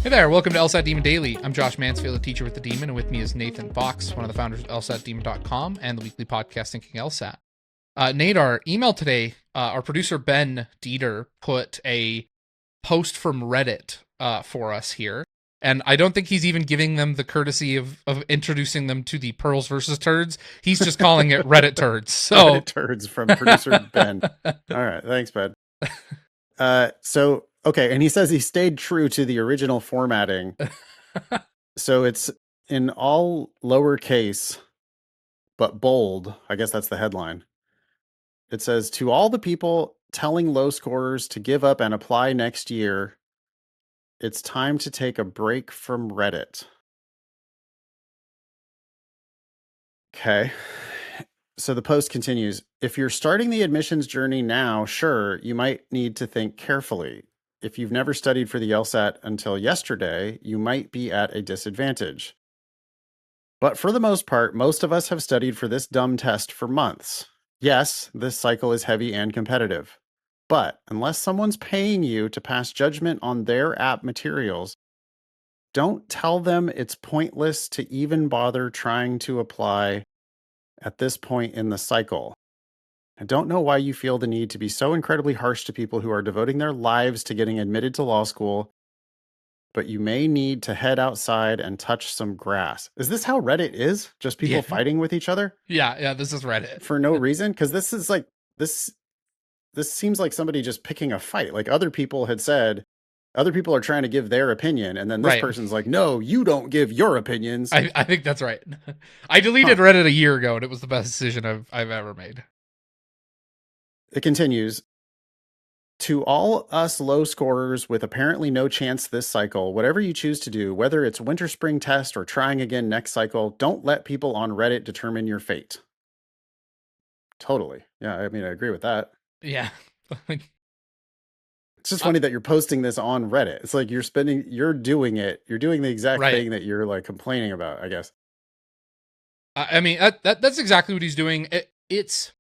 Hey there, welcome to LSAT Demon Daily. I'm Josh Mansfield, a teacher with the Demon, and with me is Nathan Fox, one of the founders of lsatdemon.com and the weekly podcast Thinking LSAT. Nate, our email today, our producer Ben Dieter put a post from Reddit for us here, and I don't think he's even giving them the courtesy of introducing them to the Pearls versus Turds. He's just calling it Reddit Turds. So Reddit Turds from producer Ben. All right, thanks, Ben. Okay, and he says he stayed true to the original formatting. So it's in all lowercase, but bold. I guess that's the headline. It says, to all the people telling low scorers to give up and apply next year, it's time to take a break from Reddit. Okay. So the post continues, if you're starting the admissions journey now, sure, you might need to think carefully. If you've never studied for the LSAT until yesterday, you might be at a disadvantage. But for the most part, most of us have studied for this dumb test for months. Yes, this cycle is heavy and competitive. But unless someone's paying you to pass judgment on their app materials, don't tell them it's pointless to even bother trying to apply at this point in the cycle. I don't know why you feel the need to be so incredibly harsh to people who are devoting their lives to getting admitted to law school, but you may need to head outside and touch some grass. Is this how Reddit is? Just people fighting with each other? Yeah, this is Reddit. For no reason? Because this is like, this seems like somebody just picking a fight. Like other people had said, other people are trying to give their opinion, and then this person's like, no, you don't give your opinions. I think that's right. I deleted Reddit a year ago, and it was the best decision I've ever made. It continues, to all us low scorers with apparently no chance this cycle, whatever you choose to do, whether it's winter spring test or trying again next cycle, don't let people on Reddit determine your fate. Totally. Yeah, I mean, I agree with that. Yeah. It's just funny that you're posting this on Reddit. It's like you're doing the exact thing that you're like complaining about, I guess. I mean, that's exactly what he's doing. It's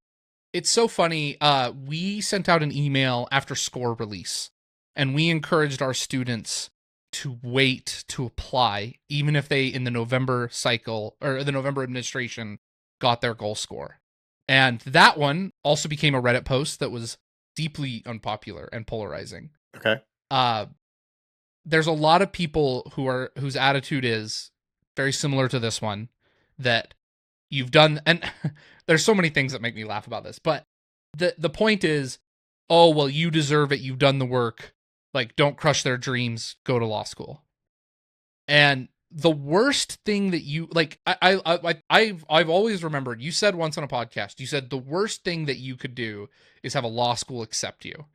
so funny. We sent out an email after score release, and we encouraged our students to wait to apply, even if they in the November cycle or the November administration got their goal score. And that one also became a Reddit post that was deeply unpopular and polarizing. Okay. There's a lot of people whose attitude is very similar to this one, that you've done, and there's so many things that make me laugh about this, but the point is, oh, well, you deserve it, you've done the work, like, don't crush their dreams, go to law school. And the worst thing that you, like, I've always remembered, you said once on a podcast, you said the worst thing that you could do is have a law school accept you.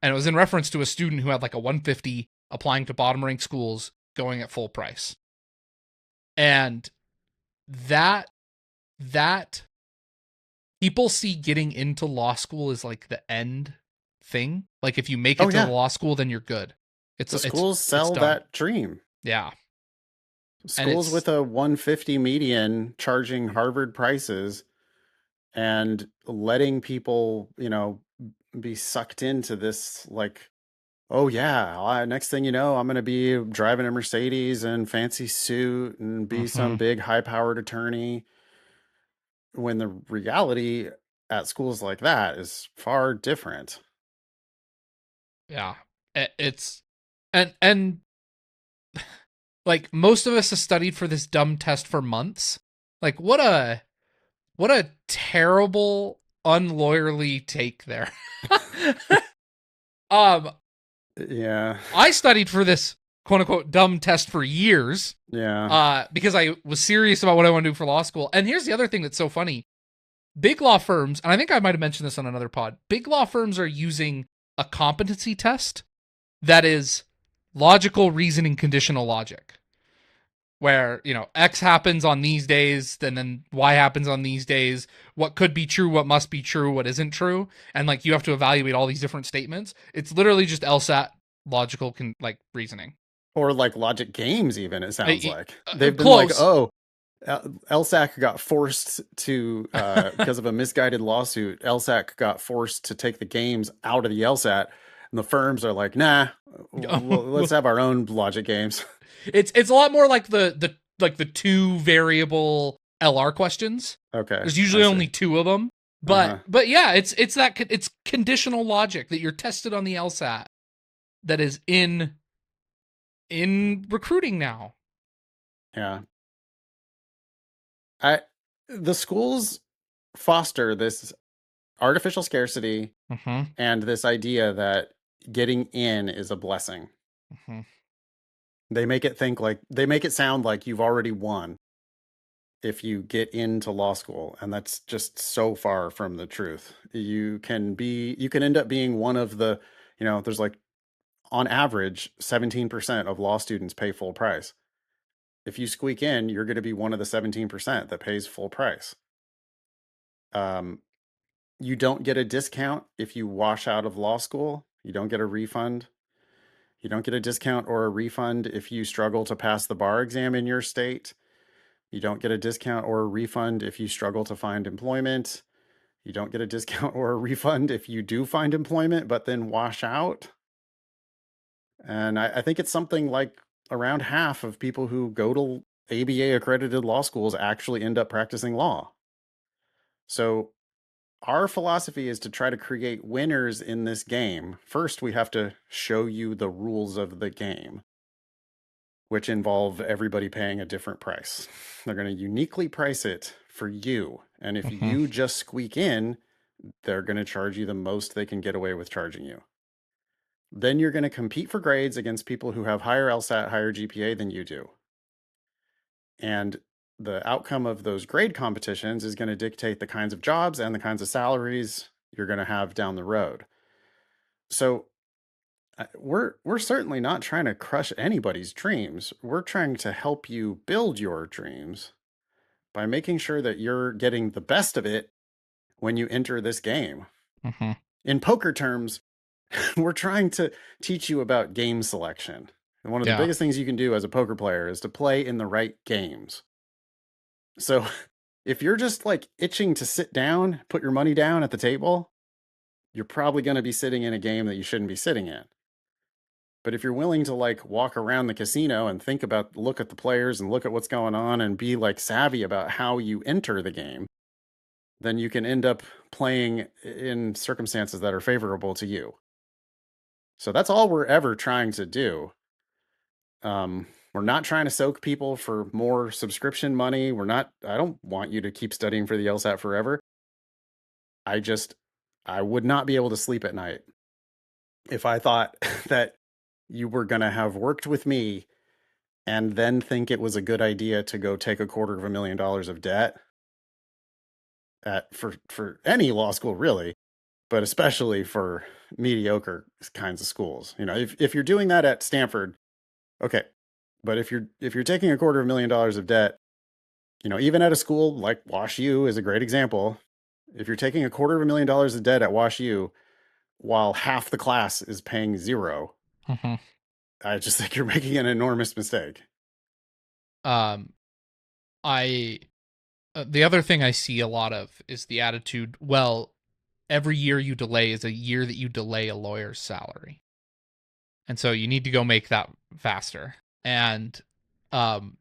And it was in reference to a student who had like a 150 applying to bottom ranked schools going at full price. And that people see getting into law school as like the end thing. Like if you make it to the law school, then you're good. The schools sell that dream. Yeah. Schools with a 150 median charging Harvard prices and letting people, be sucked into this, like, oh yeah, next thing you know, I'm going to be driving a Mercedes and fancy suit and be some big high-powered attorney, when the reality at schools like that is far different. Yeah. It's, and like, most of us have studied for this dumb test for months. Like, what a terrible, unlawyerly take there. Yeah. I studied for this quote unquote dumb test for years. Yeah. Because I was serious about what I want to do for law school. And here's the other thing that's so funny. Big law firms, and I think I might have mentioned this on another pod, big law firms are using a competency test that is logical reasoning, conditional logic, where, X happens on these days, then Y happens on these days, what could be true, what must be true, what isn't true, and like you have to evaluate all these different statements. It's literally just LSAT logical reasoning. Or like logic games even, it sounds like. They've been close. like, oh, LSAC got forced to, because of a misguided lawsuit, LSAC got forced to take the games out of the LSAT. And the firms are like, nah, let's have our own logic games. It's a lot more like the two variable LR questions. Okay, There's I usually see. only two of them, Uh-huh. but yeah, it's conditional logic that you're tested on the LSAT that is in recruiting now. Yeah. I the schools foster this artificial scarcity Mm-hmm. and this idea that getting in is a blessing. Mm-hmm. They make it sound like you've already won if you get into law school, and that's just so far from the truth. You can end up being one of the, there's like on average 17% of law students pay full price. If you squeak in, you're going to be one of the 17% that pays full price. Um, you don't get a discount if you wash out of law school. You don't get a refund. You don't get a discount or a refund if you struggle to pass the bar exam in your state. You don't get a discount or a refund if you struggle to find employment. You don't get a discount or a refund if you do find employment, but then wash out. And I think it's something like around half of people who go to ABA accredited law schools actually end up practicing law. So our philosophy is to try to create winners in this game. First, we have to show you the rules of the game, which involve everybody paying a different price. They're going to uniquely price it for you. And if Mm-hmm. you just squeak in, they're going to charge you the most they can get away with charging you. Then you're going to compete for grades against people who have higher LSAT, higher GPA than you do. And the outcome of those grade competitions is going to dictate the kinds of jobs and the kinds of salaries you're going to have down the road. So we're certainly not trying to crush anybody's dreams. We're trying to help you build your dreams by making sure that you're getting the best of it when you enter this game. Mm-hmm. In poker terms, we're trying to teach you about game selection. And one of the Yeah. biggest things you can do as a poker player is to play in the right games. So if you're just like itching to sit down, put your money down at the table, you're probably going to be sitting in a game that you shouldn't be sitting in. But if you're willing to like walk around the casino and look at the players and look at what's going on and be like savvy about how you enter the game, then you can end up playing in circumstances that are favorable to you. So that's all we're ever trying to do. We're not trying to soak people for more subscription money. I don't want you to keep studying for the LSAT forever. I would not be able to sleep at night if I thought that you were going to have worked with me and then think it was a good idea to go take $250,000 of debt for any law school, really, but especially for mediocre kinds of schools. If you're doing that at Stanford, okay. But if you're taking $250,000 of debt, even at a school like Wash U is a great example. If you're taking $250,000 of debt at Wash U while half the class is paying zero, Mm-hmm. I just think you're making an enormous mistake. Um, I the other thing I see a lot of is the attitude, well, every year you delay is a year that you delay a lawyer's salary. And so you need to go make that faster. And um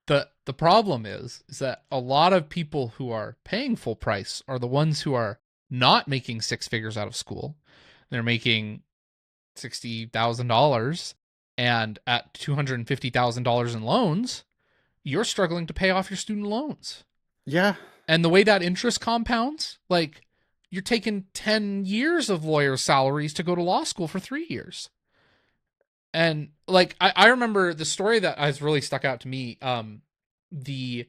the problem is that a lot of people who are paying full price are the ones who are not making six figures out of school. They're making $60,000, and at $250,000 in loans, you're struggling to pay off your student loans. Yeah. And the way that interest compounds, like you're taking 10 years of lawyer salaries to go to law school for 3 years. And like I remember the story that has really stuck out to me, the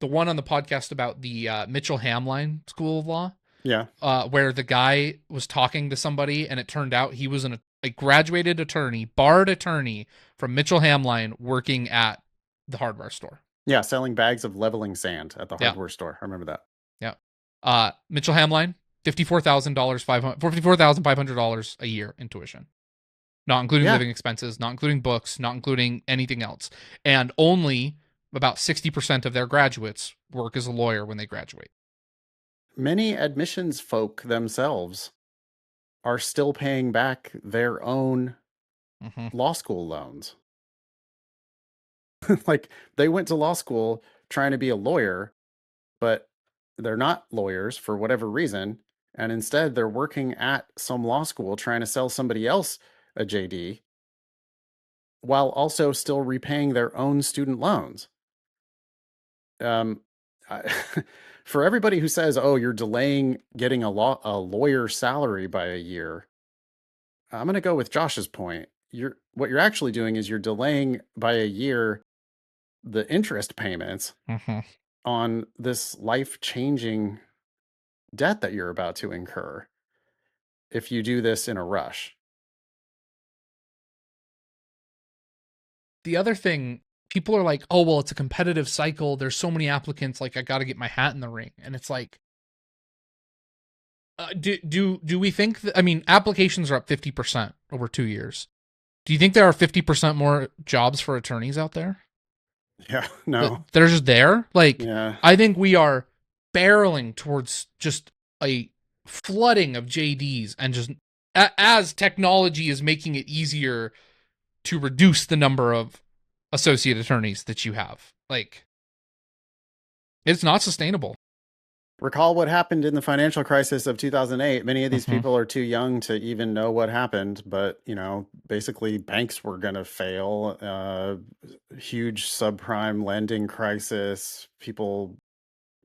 one on the podcast about the Mitchell Hamline School of Law, Yeah. where the guy was talking to somebody and it turned out he was a graduated attorney, barred attorney from Mitchell Hamline working at the hardware store. Yeah. Selling bags of leveling sand at the Yeah. hardware store. I remember that. Yeah. Mitchell Hamline, $54,500 a year in tuition, not including Yeah. living expenses, not including books, not including anything else. And only about 60% of their graduates work as a lawyer when they graduate. Many admissions folk themselves are still paying back their own Mm-hmm. law school loans. Like they went to law school trying to be a lawyer, but they're not lawyers for whatever reason. And instead, they're working at some law school trying to sell somebody else a JD while also still repaying their own student loans. Um, I, for everybody who says, "Oh, you're delaying getting a lawyer salary by a year," I'm going to go with Josh's point. What you're actually doing is you're delaying by a year the interest payments Mm-hmm. on this life-changing debt that you're about to incur if you do this in a rush. The other thing, people are like, oh, well, it's a competitive cycle. There's so many applicants. Like, I got to get my hat in the ring. And it's like, do we think that, I mean, applications are up 50% over 2 years. Do you think there are 50% more jobs for attorneys out there? Yeah, That no. they're just there? Like, Yeah. I think we are barreling towards just a flooding of JDs, and just as technology is making it easier to reduce the number of associate attorneys that you have. Like, it's not sustainable. Recall what happened in the financial crisis of 2008. Many of these Mm-hmm. people are too young to even know what happened, but basically banks were going to fail. Huge subprime lending crisis, people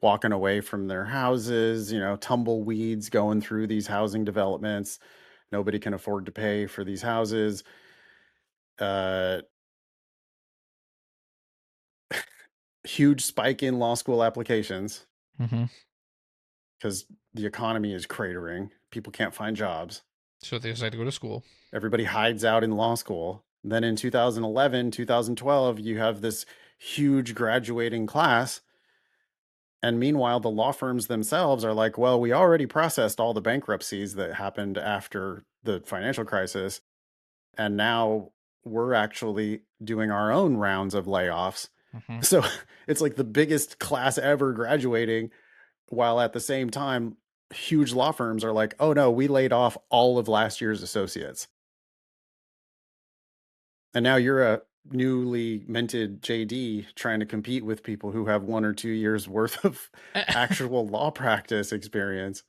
walking away from their houses, tumbleweeds going through these housing developments. Nobody can afford to pay for these houses. Uh, Huge spike in law school applications Mm-hmm. because the economy is cratering. People can't find jobs. So they decide to go to school. Everybody hides out in law school. Then in 2011, 2012, you have this huge graduating class. And meanwhile, the law firms themselves are like, well, we already processed all the bankruptcies that happened after the financial crisis. And now we're actually doing our own rounds of layoffs. Mm-hmm. So it's like the biggest class ever graduating, while at the same time, huge law firms are like, oh no, we laid off all of last year's associates. And now you're a newly minted JD trying to compete with people who have 1 or 2 years worth of actual law practice experience.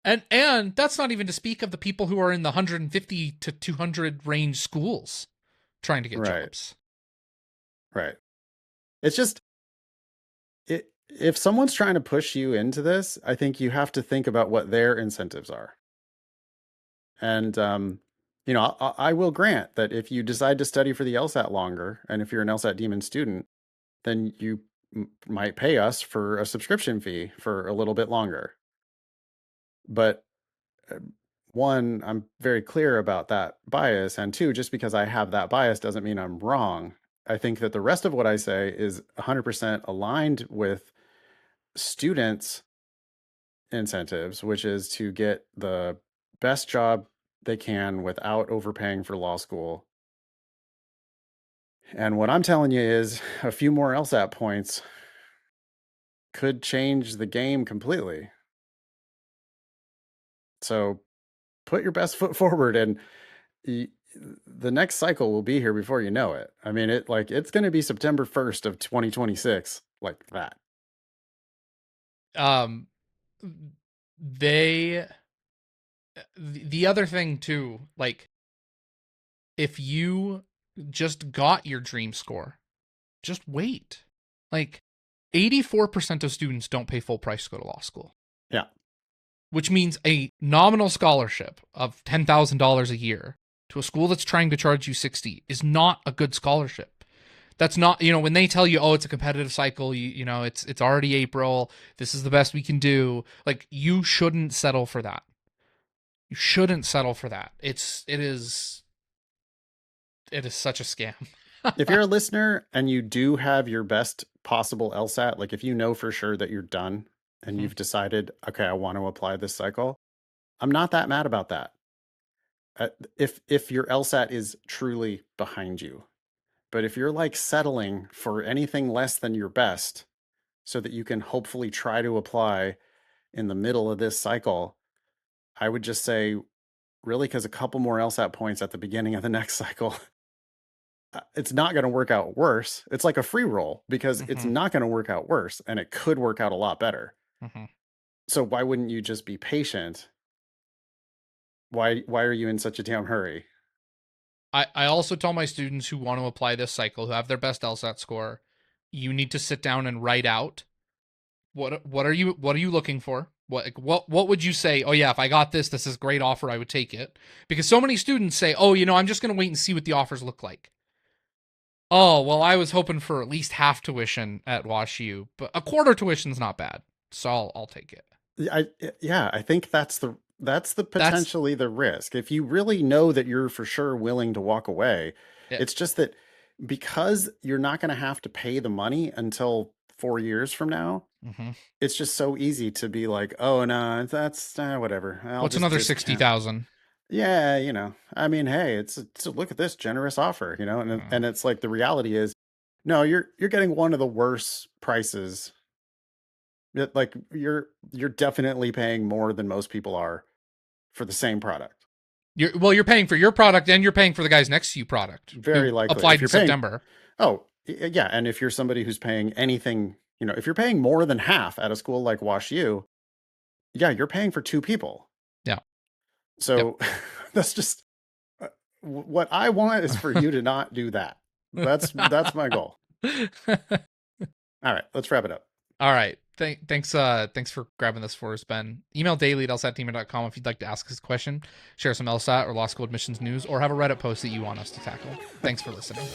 And that's not even to speak of the people who are in the 150 to 200 range schools trying to get Right. jobs. Right. It's just if someone's trying to push you into this, I think you have to think about what their incentives are. And I will grant that if you decide to study for the LSAT longer, and if you're an LSAT Demon student, then you might pay us for a subscription fee for a little bit longer. But one, I'm very clear about that bias. And two, just because I have that bias doesn't mean I'm wrong. I think that the rest of what I say is 100% aligned with students' incentives, which is to get the best job they can without overpaying for law school. And what I'm telling you is a few more LSAT points could change the game completely. So put your best foot forward, and the next cycle will be here before you know it. I mean, it's going to be September 1st of 2026, like that. Um, they, the other thing too, like, if you just got your dream score, just wait. Like, 84% of students don't pay full price to go to law school, Yeah. which means a nominal scholarship of $10,000 a year to a school that's trying to charge you 60 is not a good scholarship. That's not, when they tell you, oh, it's a competitive cycle, it's already April, this is the best we can do. Like, you shouldn't settle for that. You shouldn't settle for that. It is such a scam. If you're a listener and you do have your best possible LSAT, like if you know for sure that you're done and Mhm. you've decided, okay, I want to apply this cycle, I'm not that mad about that. If your LSAT is truly behind you. But if you're like settling for anything less than your best so that you can hopefully try to apply in the middle of this cycle, I would just say, really, because a couple more LSAT points at the beginning of the next cycle it's not going to work out worse. It's like a free roll because it's Mm-hmm. not going to work out worse, and it could work out a lot better. Mm-hmm. So why wouldn't you just be patient? Why are you in such a damn hurry? I also tell my students who want to apply this cycle, who have their best LSAT score, you need to sit down and write out what are you looking for? What would you say? Oh yeah, if I got this, this is a great offer. I would take it. Because so many students say, oh, I'm just going to wait and see what the offers look like. Oh well, I was hoping for at least half tuition at WashU, but a quarter tuition's not bad, so I'll take it. I think that's the That's potentially the risk. If you really know that you're for sure willing to walk away, it. it's just that because you're not going to have to pay the money until 4 years from now, Mm-hmm. it's just so easy to be like, oh no, that's whatever. I'll What's just another discount. 60,000? Yeah, I mean, hey, it's look at this generous offer, and it's like the reality is, no, you're getting one of the worst prices. Like you're definitely paying more than most people are for the same product. You're paying for your product and you're paying for the guys next to you product Very who likely. If applied in you're paying, September. oh, yeah, and if you're somebody who's paying anything, if you're paying more than half at a school like WashU, yeah, you're paying for two people. Yeah. Yep. So that's just what I want is for you to not do that. That's my goal. All right, let's wrap it up. All right. Thanks for grabbing this for us, Ben. Email daily@lsatdemon.com if you'd like to ask us a question, share some LSAT or law school admissions news, or have a Reddit post that you want us to tackle. Thanks for listening.